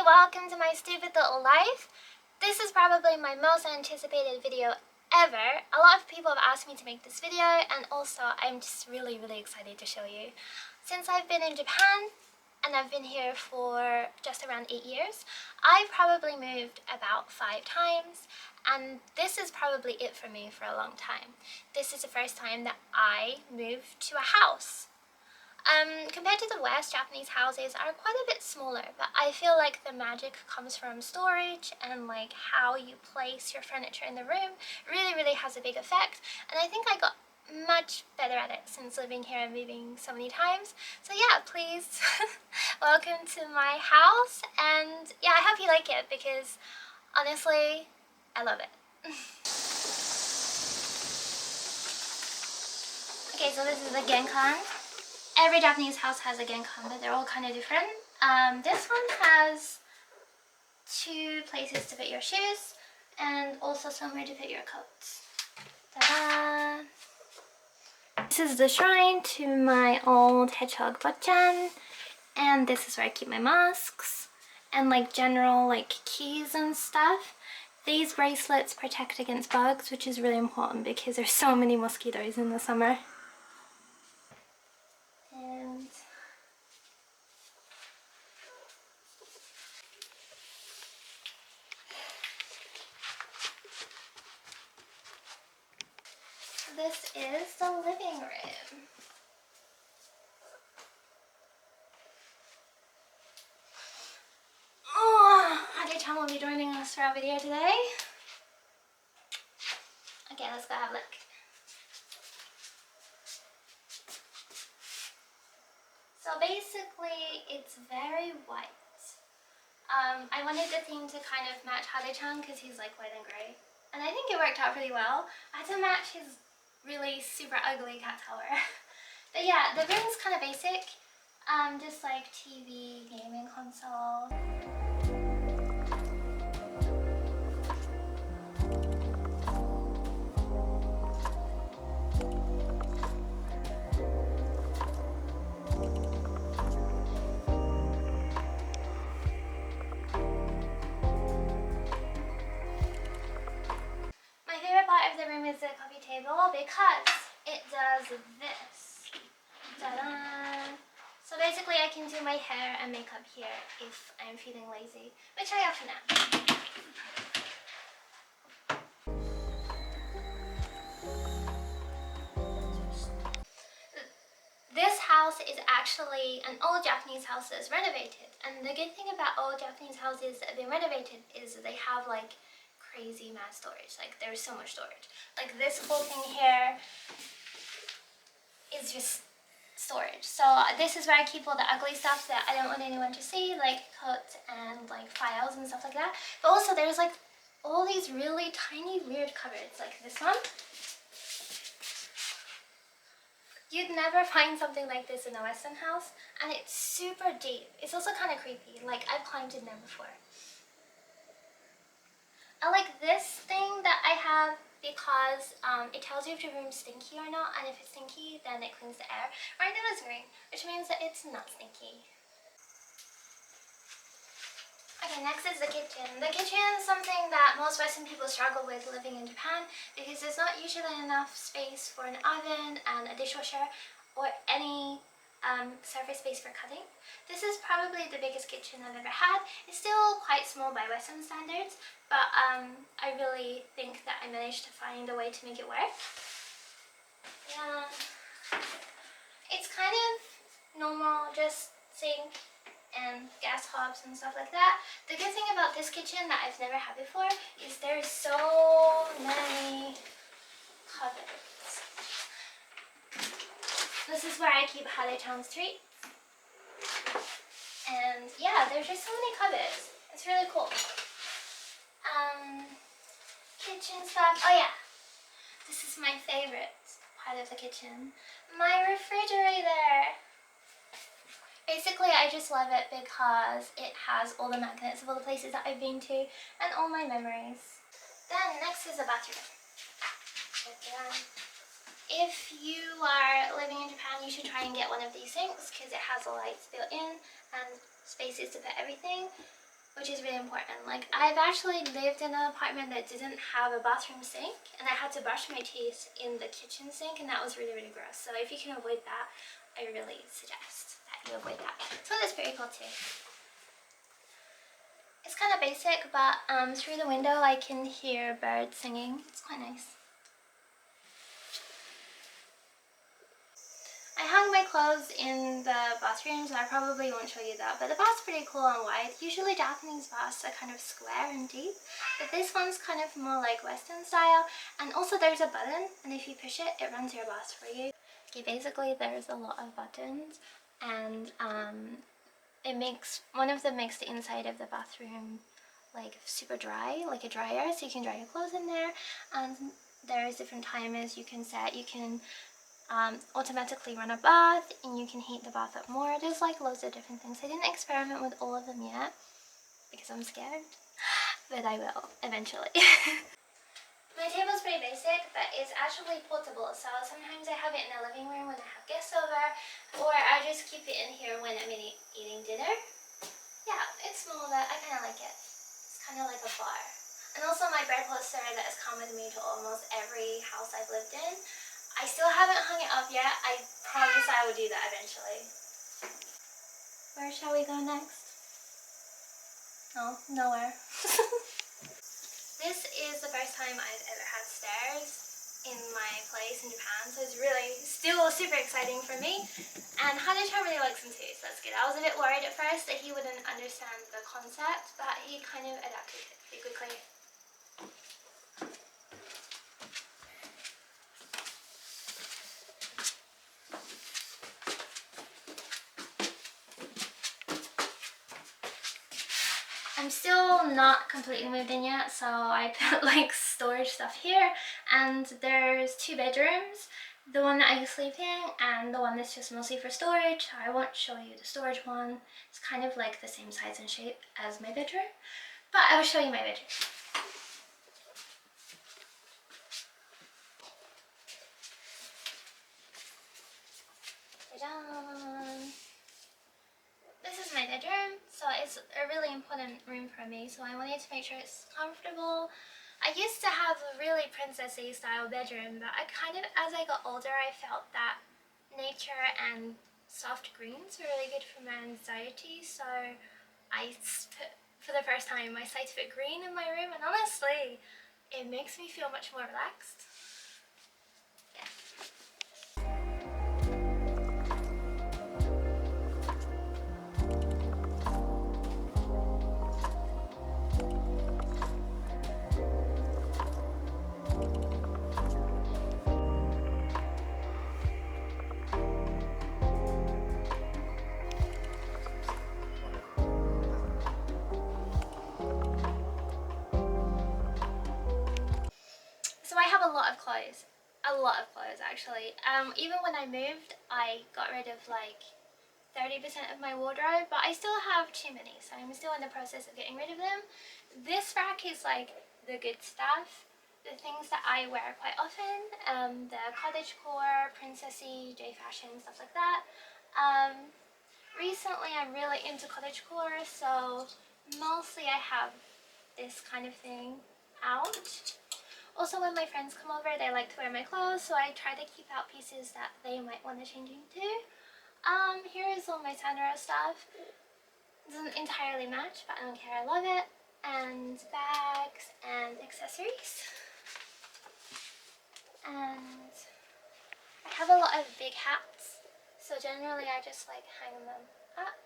welcome to my stupid little life. This is probably my most anticipated video ever. A lot of people have asked me to make this video, and also I'm just really excited to show you. Since I've been in Japan, and I've been here for just around 8 years, I've probably moved about 5 times, and this is probably it for me for a long time. This is the first time that I moved to a house. Compared to the West, Japanese houses are quite a bit smaller, but I feel like the magic comes from storage and like how you place your furniture in the room really has a big effect, and I think I got much better at it since living here and moving so many times. So yeah, please welcome to my house, and yeah, I hope you like it because honestly, I love it. Okay, so this is the genkan. Every Japanese house has a genkan, but they're all kind of different. This one has 2 places to put your shoes and also somewhere to put your coats. Ta-da! This is the shrine to my old hedgehog Botchan, and this is where I keep my masks and like general like keys and stuff. These bracelets protect against bugs, which is really important because there's so many mosquitoes in the summer. And this is the living room. Oh, Hade-chan will be joining us for our video today. Okay, let's go have a look. So basically, it's very white. I wanted the theme to kind of match Hade-chan because he's like white and grey. And I think it worked out pretty well. I had to match his really super ugly cat tower. But yeah, the room's kind of basic. Just like TV, gaming console. My favorite part of the room is the coffee table because it does this. Ta-da! So basically I can do my hair and makeup here if I'm feeling lazy, which I often am. This house is actually an old Japanese house that's renovated, and the good thing about old Japanese houses that have been renovated is they have like crazy mad storage. Like there's so much storage. Like this whole thing here is just storage. So this is where I keep all the ugly stuff that I don't want anyone to see, like coats and like files and stuff like that. But also there's like all these really tiny weird cupboards, like this one. You'd never find something like this in a Western house, and it's super deep. It's also kind of creepy, like I've climbed in there before. I like this thing that I have because it tells you if your room's stinky or not, and if it's stinky then it cleans the air. Right now it's green, which means that it's not stinky. Okay, next is the kitchen. The kitchen is something that most Western people struggle with living in Japan because there's not usually enough space for an oven and a dishwasher or any surface space for cutting. This is probably the biggest kitchen I've ever had. It's still quite small by Western standards, but I really think that I managed to find a way to make it work. Yeah, it's kind of normal, just sink and gas hobs and stuff like that. The good thing about this kitchen that I've never had before is there's so many cupboards. This is where I keep Hade-chan's treats. And yeah, there's just so many cupboards. It's really cool. Kitchen stuff. Oh yeah, this is my favorite part of the kitchen. My refrigerator. Basically, I just love it because it has all the magnets of all the places that I've been to and all my memories. Then next is the bathroom. If you are living in Japan, you should try and get one of these sinks because it has the lights built in and spaces to put everything. which is really important. Like, I've actually lived in an apartment that didn't have a bathroom sink, and I had to brush my teeth in the kitchen sink, and that was really, really gross. So if you can avoid that, I really suggest that you avoid that. So that's pretty cool too. It's kind of basic, but through the window I can hear birds singing. It's quite nice. I hung my clothes in the bathroom, so I probably won't show you that, but the bath's pretty cool and wide. Usually Japanese baths are kind of square and deep, but this one's kind of more like Western style, and also there's a button, and if you push it, it runs your bath for you. Okay, basically there's a lot of buttons, and it makes, one of them makes the inside of the bathroom like super dry, like a dryer, so you can dry your clothes in there, and there's different timers you can set. You can automatically run a bath, and you can heat the bath up more. There's like loads of different things. I didn't experiment with all of them yet because I'm scared, but I will eventually. My table's pretty basic, but it's actually portable, so sometimes I have it in the living room when I have guests over, or I just keep it in here when I'm eating dinner. Yeah, it's small, but I kind of like it. It's kind of like a bar. And also my bread poster that has come with me to almost every house I've lived in. I still haven't hung it up yet. I promise I will do that eventually. Where shall we go next? Oh, nowhere. This is the first time I've ever had stairs in my place in Japan, so it's really still super exciting for me. And Hana-chan really likes them too, so that's good. I was a bit worried at first that he wouldn't understand the concept, but he kind of adapted it pretty quickly. I'm still not completely moved in yet, so I put like storage stuff here, and there's two bedrooms, the one that I sleep in and the one that's just mostly for storage. I won't show you the storage one. It's kind of like the same size and shape as my bedroom, but I will show you my bedroom. Ta-da! This is my bedroom, so it's a really important room for me, so I wanted to make sure it's comfortable. I used to have a really princessy style bedroom, but I kind of, as I got older, I felt that nature and soft greens were really good for my anxiety, so I put, for the first time, I decided to put green in my room, and honestly, it makes me feel much more relaxed. Yeah. So I have a lot of clothes. A lot of clothes actually. Even when I moved, I got rid of like 30% of my wardrobe, but I still have too many, so I'm still in the process of getting rid of them. This rack is like the good stuff, the things that I wear quite often, the cottagecore, princessy, J-fashion, stuff like that. Recently I'm really into cottagecore, so mostly I have this kind of thing out. Also, when my friends come over, they like to wear my clothes, so I try to keep out pieces that they might want to change into. Here is all my Sandra stuff. It doesn't entirely match, but I don't care, I love it. And bags and accessories. And I have a lot of big hats, so generally I just like hang them up.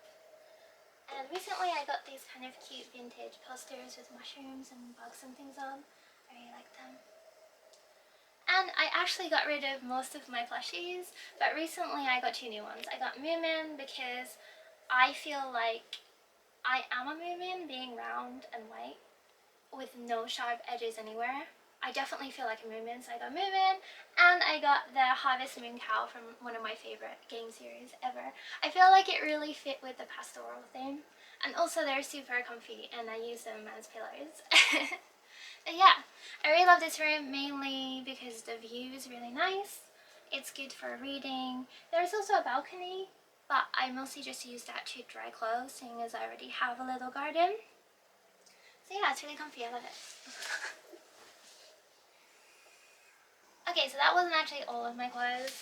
And recently I got these kind of cute vintage posters with mushrooms and bugs and things on. I really like them. And I actually got rid of most of my plushies, but recently I got two new ones. I got Moomin because I feel like I am a Moomin, being round and white with no sharp edges anywhere. I definitely feel like a Moomin, so I got Moomin, and I got the Harvest Moon Cow from one of my favorite game series ever. I feel like it really fit with the pastoral theme, and also they're super comfy and I use them as pillows. But yeah, I really love this room mainly because the view is really nice. It's good for reading. There's also a balcony, but I mostly just use that to dry clothes, seeing as I already have a little garden. So yeah, it's really comfy, I love it. Okay, so that wasn't actually all of my clothes.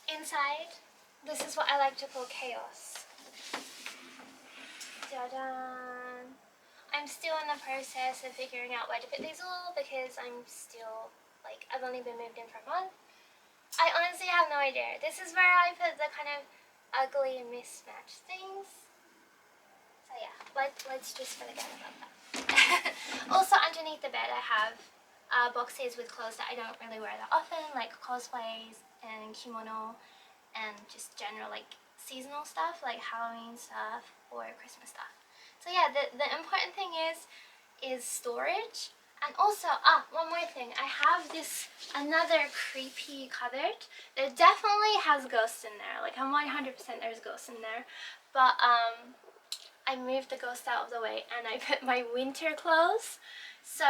Inside, this is what I like to call chaos. Ta-da! I'm still in the process of figuring out where to put these all because I'm still, like, I've only been moved in for a month. I honestly have no idea. This is where I put the kind of ugly mismatched things. So yeah, let's just forget about that. Also, underneath the bed I have boxes with clothes that I don't really wear that often, like cosplays and kimono and just general like seasonal stuff like Halloween stuff or Christmas stuff. So yeah, the important thing is storage. And also, one more thing. I have this another creepy cupboard. There definitely has ghosts in there. Like, I'm 100% there's ghosts in there. But I moved the ghost out of the way and I put my winter clothes. So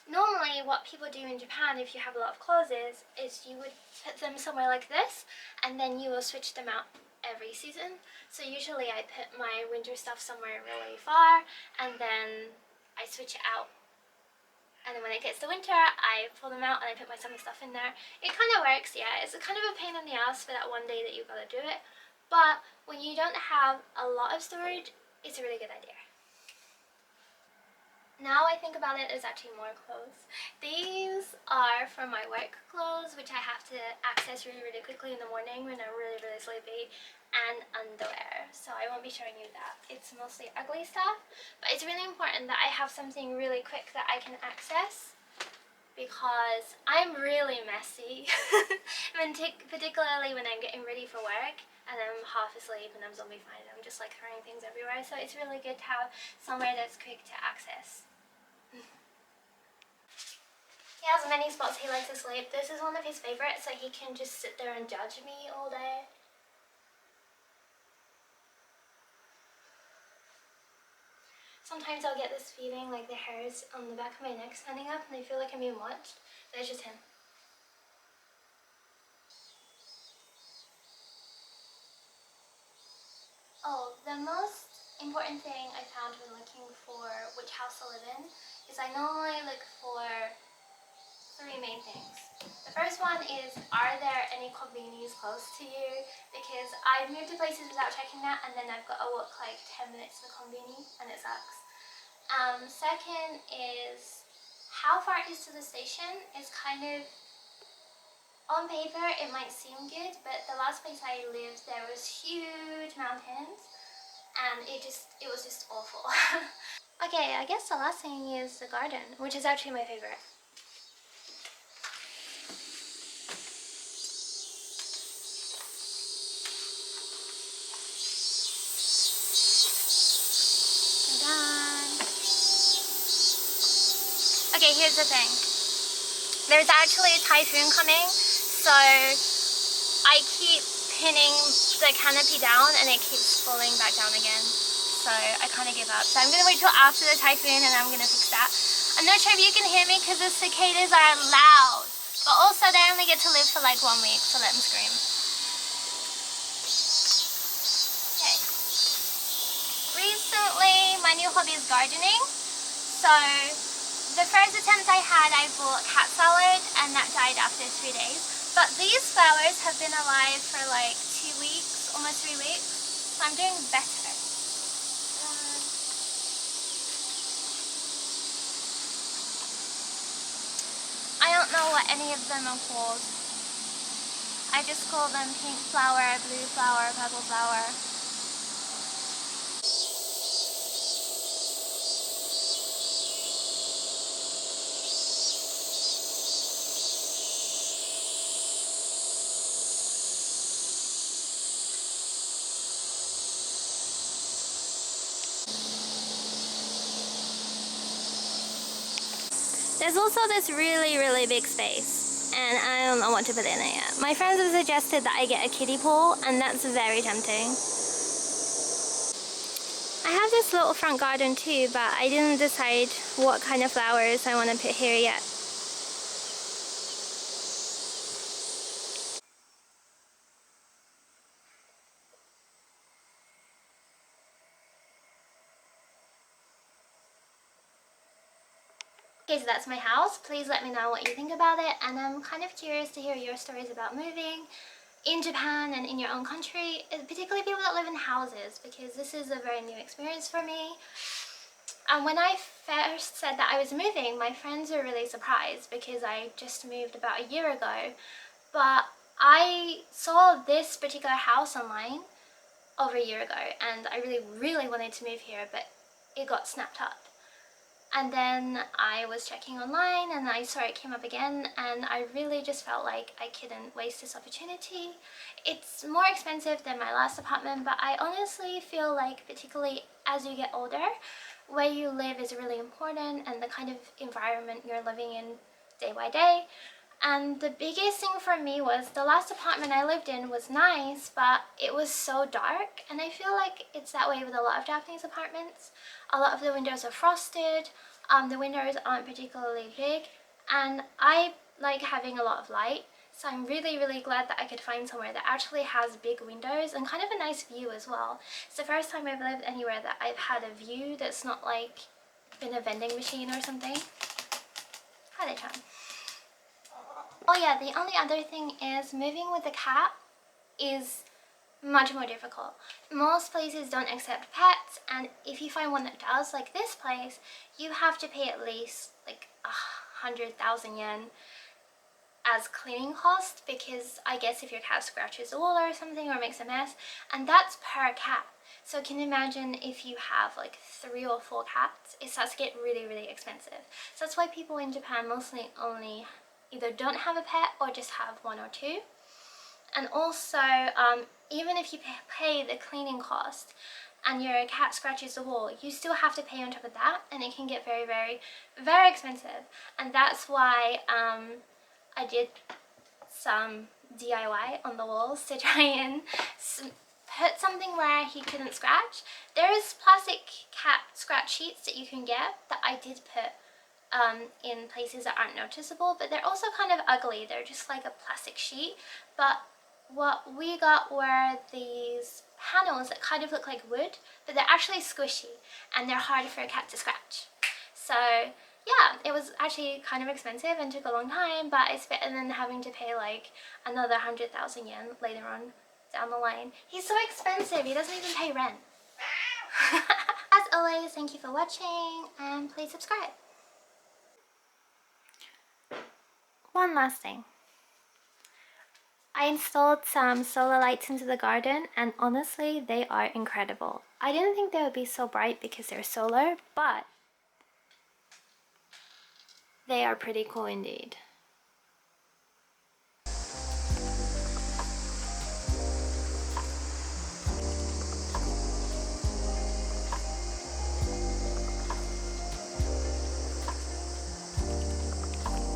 normally what people do in Japan if you have a lot of clothes is you would put them somewhere like this and then you will switch them out every season. So usually I put my winter stuff somewhere really far and then I switch it out. And then when it gets to winter, I pull them out and I put my summer stuff in there. It kind of works, yeah. It's kind of a pain in the ass for that one day that you've got to do it. But when you don't have a lot of storage, it's a really good idea. Now I think about it, there's actually more clothes. These are for my work clothes, which I have to access really, really quickly in the morning when I'm really, really sleepy, and underwear. So I won't be showing you that. It's mostly ugly stuff, but it's really important that I have something really quick that I can access because I'm really messy, particularly when I'm getting ready for work and I'm half asleep and I'm zombified. I'm just like throwing things everywhere, so it's really good to have somewhere that's quick to access. He has many spots he likes to sleep. This is one of his favorites, so he can just sit there and judge me all day. Sometimes I'll get this feeling like the hairs on the back of my neck standing up and I feel like I'm being watched. That's just him. Oh, the most important thing I found when looking for which house to live in is I normally look for three main things. The first one is, are there any conveniences close to you? Because I've moved to places without checking that and then I've got to walk like 10 minutes to the convenience and it sucks. Second is, how far it is to the station is kind of, on paper it might seem good, but the last place I lived there was huge mountains and it was just awful. Okay, I guess the last thing is the garden, which is actually my favorite. Okay, here's the thing. There's actually a typhoon coming, so I keep pinning the canopy down and it keeps falling back down again. So I kind of give up. So I'm going to wait till after the typhoon and I'm going to fix that. I'm not sure if you can hear me because the cicadas are loud. But also they only get to live for like 1 week, so let them scream. Okay. Recently, my new hobby is gardening. So the first attempt I had, I bought cat salad and that died after 3 days. But these flowers have been alive for like 2 weeks, almost 3 weeks. So I'm doing better. I don't know what any of them are called. I just call them pink flower, blue flower, purple flower. There's also this really, really big space, and I don't know what to put in it yet. My friends have suggested that I get a kiddie pool, and that's very tempting. I have this little front garden too, but I didn't decide what kind of flowers I want to put here yet. Okay, so that's my house. Please let me know what you think about it, and I'm kind of curious to hear your stories about moving in Japan and in your own country, particularly people that live in houses, because this is a very new experience for me. And when I first said that I was moving, my friends were really surprised because I just moved about a year ago. But I saw this particular house online over a year ago, and I really wanted to move here, but it got snapped up. And then I was checking online and I saw it came up again, and I really just felt like I couldn't waste this opportunity. It's more expensive than my last apartment, but I honestly feel like, particularly as you get older, where you live is really important, and the kind of environment you're living in day by day. And the biggest thing for me was the last apartment I lived in was nice, but it was so dark, and I feel like it's that way with a lot of Japanese apartments. A lot of the windows are frosted, the windows aren't particularly big, and I like having a lot of light, so I'm really glad that I could find somewhere that actually has big windows and kind of a nice view as well. It's the first time I've lived anywhere that I've had a view that's not like in a vending machine or something. Hi there, Chan. Oh yeah, the only other thing is moving with a cat is much more difficult. Most places don't accept pets, and if you find one that does, like this place, you have to pay at least like 100,000 yen as cleaning cost, because I guess if your cat scratches a wall or something or makes a mess, and that's per cat. So can you imagine if you have like 3 or 4 cats, it starts to get really expensive. So that's why people in Japan mostly only either don't have a pet or just have 1 or 2. And also, even if you pay the cleaning cost and your cat scratches the wall, you still have to pay on top of that, and it can get very expensive. And that's why I did some DIY on the walls to try and put something where he couldn't scratch. There is plastic cat scratch sheets that you can get that I did put in places that aren't noticeable, but they're also kind of ugly. They're just like a plastic sheet. But what we got were these panels that kind of look like wood, but they're actually squishy and they're hard for a cat to scratch. So yeah, it was actually kind of expensive and took a long time, but it's better than having to pay like another 100,000 yen later on down the line. He's so expensive, he doesn't even pay rent. As always, thank you for watching, and please subscribe. One last thing. I installed some solar lights into the garden, and honestly, they are incredible. I didn't think they would be so bright because they're solar, but they are pretty cool indeed.